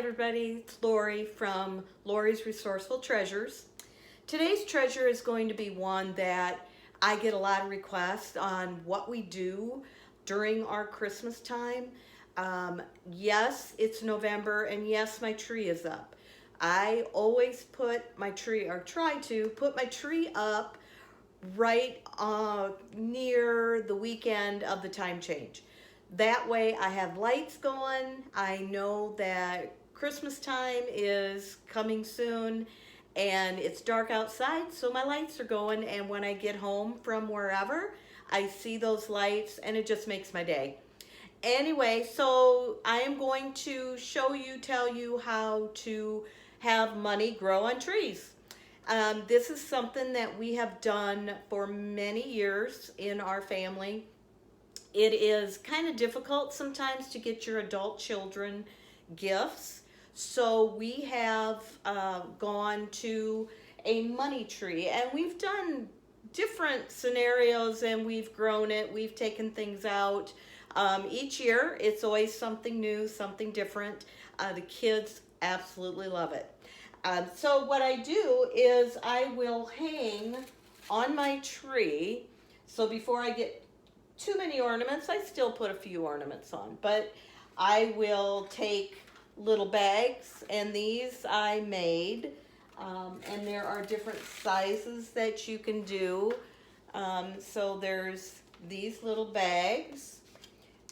everybody, it's Lori from Lori's Resourceful Treasures. Today's treasure is going to be one that I get a lot of requests on what we do during our Christmas time. Yes, it's November, and yes, my tree is up. I always put my tree, or try to put my tree up right near the weekend of the time change. That way I have lights going. I know that Christmas time is coming soon and it's dark outside, so my lights are going, and when I get home from wherever, I see those lights and it just makes my day. Anyway, so I am going to tell you how to have money grow on trees. This is something that we have done for many years in our family. It is kind of difficult sometimes to get your adult children gifts. So we have gone to a money tree, and we've done different scenarios, and we've grown it. We've taken things out. Each year, it's always something new, something different. The kids absolutely love it. So what I do is I will hang on my tree. So before I get too many ornaments, I still put a few ornaments on, but I will take little bags, and these I made, and there are different sizes that you can do. So there's these little bags,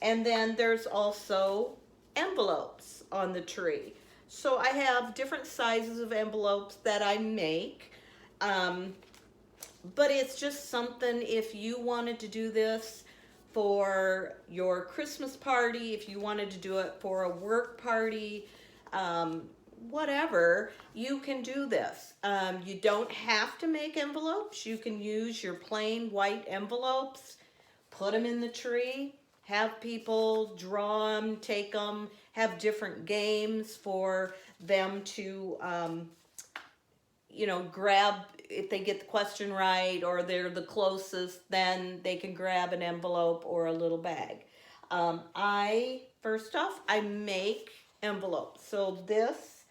and then there's also envelopes on the tree. So I have different sizes of envelopes that I make, but it's just something, if you wanted to do this for your Christmas party, if you wanted to do it for a work party, whatever, you can do this. You don't have to make envelopes. You can use your plain white envelopes, put them in the tree, have people draw them, take them, have different games for them to, grab. If they get the question right or they're the closest, then they can grab an envelope or a little bag. First off, I make envelopes. So this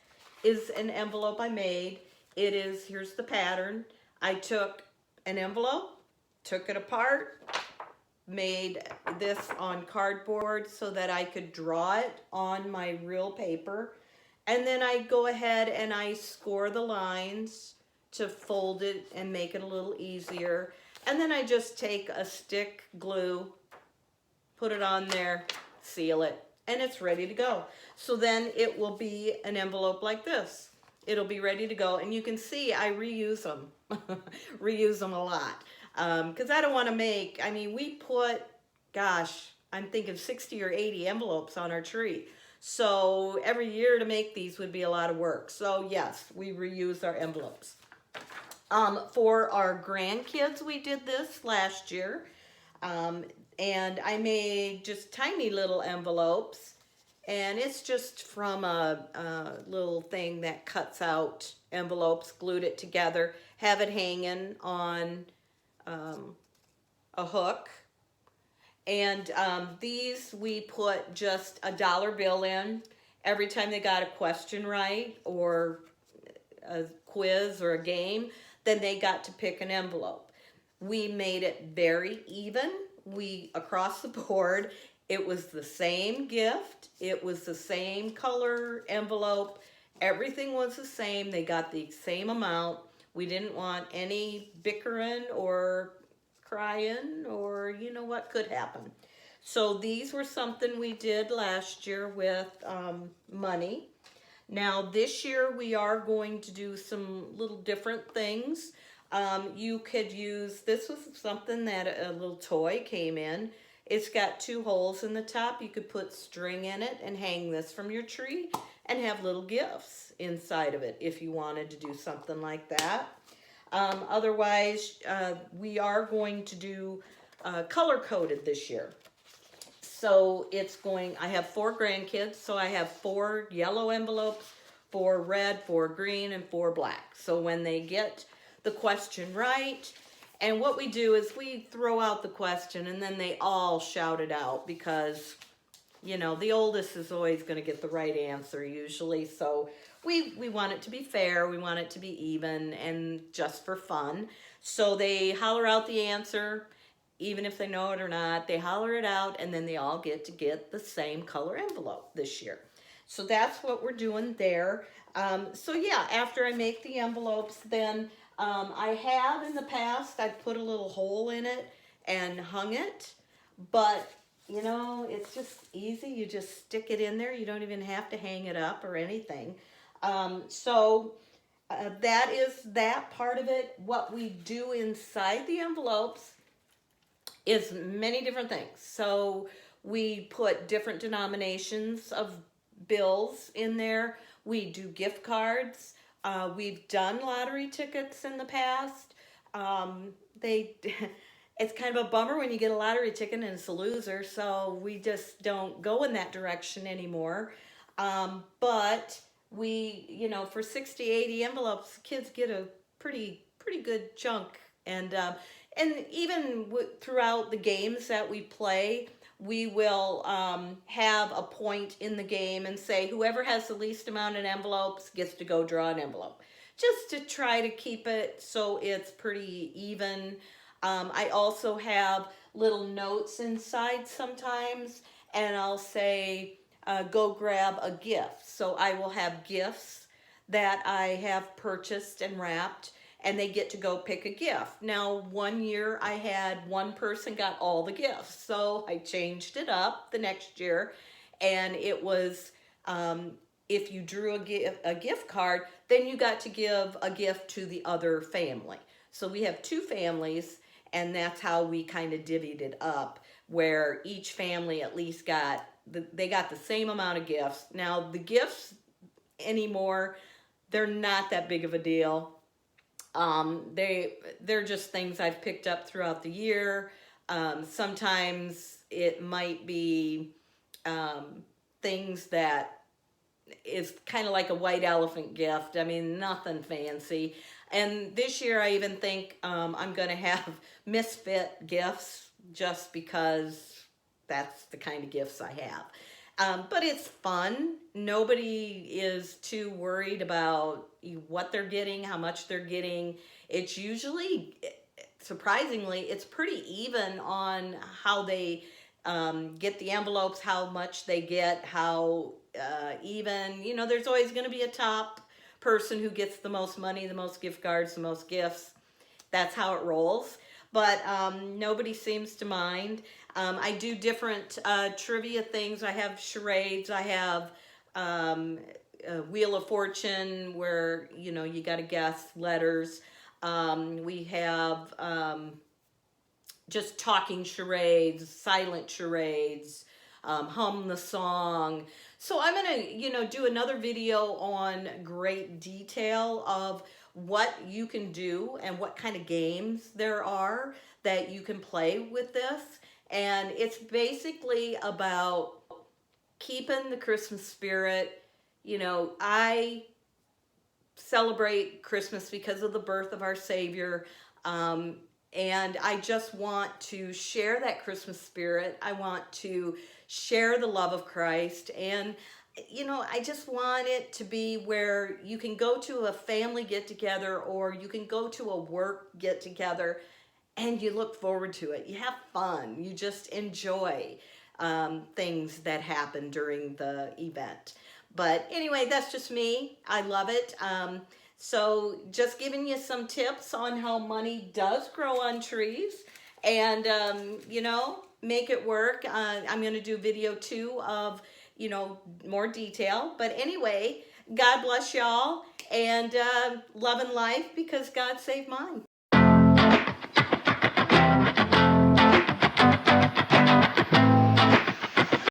is an envelope I made. Here's the pattern. I took an envelope, took it apart, made this on cardboard so that I could draw it on my real paper. And then I go ahead and I score the lines to fold it and make it a little easier. And then I just take a stick glue, put it on there, seal it, and it's ready to go. So then it will be an envelope like this. It'll be ready to go, and you can see I reuse them, reuse them a lot. Because I don't want to we put, I'm thinking 60 or 80 envelopes on our tree. So every year to make these would be a lot of work. So yes, we reuse our envelopes. For our grandkids, we did this last year. And I made just tiny little envelopes. And it's just from a little thing that cuts out envelopes, glued it together, have it hanging on a hook. And these we put just a dollar bill in every time they got a question right or a quiz or a game. Then they got to pick an envelope. We made it very even. Across the board, it was the same gift. It was the same color envelope. Everything was the same. They got the same amount. We didn't want any bickering or crying or what could happen. So these were something we did last year with money. Now this year we are going to do some little different things. You could use, this was something that a little toy came in. It's got 2 holes in the top. You could put string in it and hang this from your tree and have little gifts inside of it if you wanted to do something like that. Otherwise, we are going to do color-coded this year. So I have 4 grandkids, so I have 4 yellow envelopes, 4 red, 4 green, and 4 black. So when they get the question right, and what we do is we throw out the question and then they all shout it out because You know, the oldest is always going to get the right answer usually. So we want it to be fair. We want it to be even and just for fun. So they holler out the answer, even if they know it or not. They holler it out, and then they all get the same color envelope this year. So that's what we're doing there. So yeah, after I make the envelopes, then I have in the past, I've put a little hole in it and hung it, but you know, it's just easy. You just stick it in there. You don't even have to hang it up or anything. That is that part of it. What we do inside the envelopes is many different things. So we put different denominations of bills in there. We do gift cards. We've done lottery tickets in the past. They it's kind of a bummer when you get a lottery ticket and it's a loser, so we just don't go in that direction anymore. But we, you know, for 60, 80 envelopes, kids get a pretty good chunk. And even throughout the games that we play, we will have a point in the game and say whoever has the least amount of envelopes gets to go draw an envelope, just to try to keep it so it's pretty even. I also have little notes inside sometimes, and I'll say, go grab a gift. So I will have gifts that I have purchased and wrapped, and they get to go pick a gift. Now, one year I had one person got all the gifts, so I changed it up the next year, and it was if you drew a gift card, then you got to give a gift to the other family. So we have two families, and that's how we kind of divvied it up, where each family at least they got the same amount of gifts. Now, the gifts anymore, they're not that big of a deal. They're just things I've picked up throughout the year. Sometimes it might be things that is kind of like a white elephant gift. I mean, nothing fancy. And this year I even think I'm going to have misfit gifts just because that's the kind of gifts I have. But it's fun. Nobody is too worried about what they're getting, how much they're getting. It's usually, surprisingly, it's pretty even on how they get the envelopes, how much they get, how even, you know, there's always going to be a top person who gets the most money, the most gift cards, the most gifts. That's how it rolls. But nobody seems to mind. I do different trivia things. I have charades. I have Wheel of Fortune, where, you know, you got to guess letters. We have just talking charades, silent charades, hum the song. So I'm going to, you know, do another video on great detail of what you can do and what kind of games there are that you can play with this. And it's basically about keeping the Christmas spirit. You know, I celebrate Christmas because of the birth of our Savior. And I just want to share that Christmas spirit. I want to share the love of Christ. And, you know, I just want it to be where you can go to a family get-together, or you can go to a work get-together, and you look forward to it. You have fun. You just enjoy things that happen during the event. But anyway, that's just me. I love it. So just giving you some tips on how money does grow on trees, and, you know, make it work. I'm going to do video 2 of, you know, more detail. But anyway, God bless y'all, and love and life, because God saved mine.